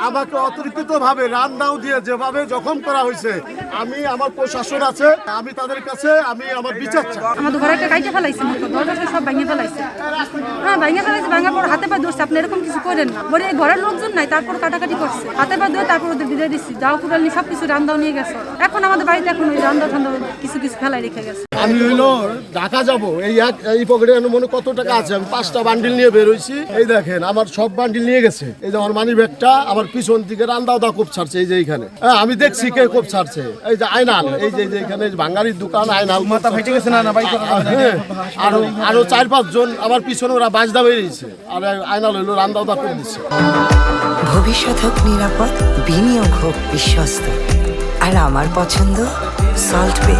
আমাকে অতিরিক্ত ভাবে রান্নাও দিয়ে যেভাবে জখম করা হয়েছে, আমি আমার প্রশাসন আছে, আমি তাদের কাছে আমি আমার বিচার চাই। আমাদের ঘরে একটা কাইটে ফেলাইছে, দরজা সব ভাঙিয়ে ফেলাইছে। হ্যাঁ, ভাঙিয়ে ফেলাইছে, ভাঙার পর হাতে পা ধরছে। আপনি এরকম কিছু করেন না, বলে ঘরের লোকজন নাই, তারপর কাটাকাটি করছে, হাতে পা ধরে তারপর ওদের বিদায় দিচ্ছি। যাও কুড়াল নিয়ে সবকিছু রান্নাও নিয়ে গেছে। এখন আমাদের বাড়িতে এখন ওই রান্না ঠান্ডা কিছু কিছু ফেলাই রেখে গেছে। আমি হইলো ঢাকা যাবো, এই পকেটে মনে কত টাকা আছে, আমি 5টা বান্ডিল নিয়ে বেরোইছি। এই দেখেন আমার সব বান্ডিল নিয়ে গেছে। এই যে আমার মানি ব্যাগটা, আমার পিছন দিকে রান্দাওদা কোপ ছাড়ছে। এই যে এইখানে আমি দেখছি কে কোপ ছাড়ছে। এই যে আয়নাল, এই যে এখানে ভাঙ্গারির দোকান আয়নাল মাথা ফেটে গেছে না ভাই। আরো 4-5 জন আমার পিছনে ওরা বাজদা বেরিয়েছে, আর আয়নাল হইলো রান্দাওদা করে দিচ্ছে। ভবিষ্যৎ হোক নিরাপদ, বিনিয়োগ হোক বিশ্বস্ত, আর আমার পছন্দ সল্ট বে।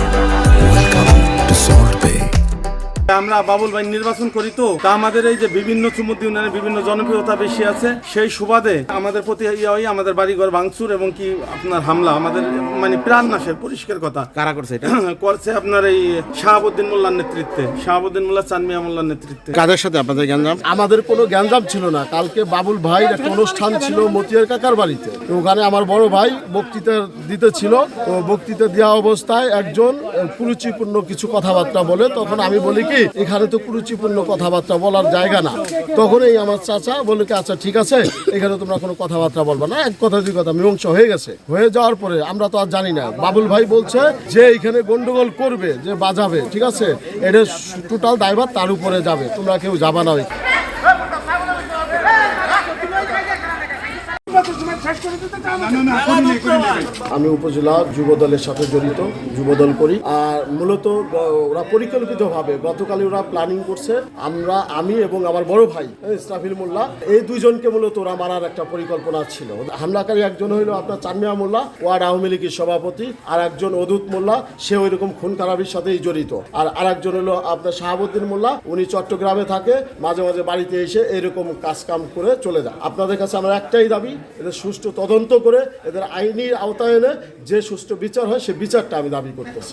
আমরা বাবুল ভাই নির্বাচন করি, তো আমাদের এই যে বিভিন্ন চুমুদ ইউনিয়নের বিভিন্ন জনপ্রিয়তা বেশি আছে, সেই সুবাদে আমাদের প্রতি আমাদের বাড়িঘর ভাঙচুর এবং কি আপনার হামলা, আমাদের মানে প্রাণ নাশের পরিষ্কার কথা। কারা করছে এটা? করছে আপনার এই শাহাবুদ্দিন মোল্লার নেতৃত্বে, শাহাবুদ্দিন মোল্লা, চানমিয়া মোল্লার নেতৃত্বে। কাদের সাথে আপনাদের গ্যাঞ্জাম? আমাদের কোনো গ্যাঞ্জাম ছিল না। কালকে বাবুল ভাই একটা অনুষ্ঠান ছিল মতিয়ার কাকার বাড়িতে, তো ওখানে আমার বড় ভাই বক্তৃতা দিতে ছিল। তো বক্তৃতা দেওয়া অবস্থায় একজন কুরুচিপূর্ণ কিছু কথাবার্তা বলে, তখন আমি বলি কি এখানে তো কুরুচিপূর্ণ কথাবার্তা বলার জায়গা না। তখন এই আমার চাচা বলে কি আচ্ছা ঠিক আছে, এখানে তোমরা কোনো কথাবার্তা বলবা না। এক কথা দুই কথা মীমাংসা হয়ে গেছে। হয়ে যাওয়ার পরে আমরা তো আর জানি না, বাবুল ভাই বলছে যে এখানে গন্ডগোল করবে, যে বাজাবে, ঠিক আছে, এটা টোটাল দায়ভার তার উপরে যাবে, তোমরা কেউ যাবা না। আমি উপজেলা যুব দলের সাথে জড়িত, যুবদল করি। আর মূলত ওরা পরিকল্পিতভাবে গতকাল ওরা প্ল্যানিং করছে, আমি এবং আমার বড় ভাই ইসরাফিল মোল্লা, এই দুইজনকে মূলত ওরা মারার একটা পরিকল্পনা ছিল। হামলাকারী একজন হইল আপনার চানমিয়া মোল্লা, ওয়ার্ড আওয়ামী লীগের সভাপতি, আর একজন অদূত মোল্লা, সে ওই রকম খুন খারাপির সাথেই জড়িত। আর আরেকজন হলো আপনার শাহাবুদ্দিন মোল্লা, উনি চট্টগ্রামে থাকে, মাঝে মাঝে বাড়িতে এসে এরকম কাজ কাম করে চলে যায়। আপনাদের কাছে আমার একটাই দাবি, এদের সুষ্ঠু তদন্ত করে এদের আইনি আওতায় এনে যে সুষ্ঠু বিচার হয় সে বিচারটা আমি দাবি করতেছি।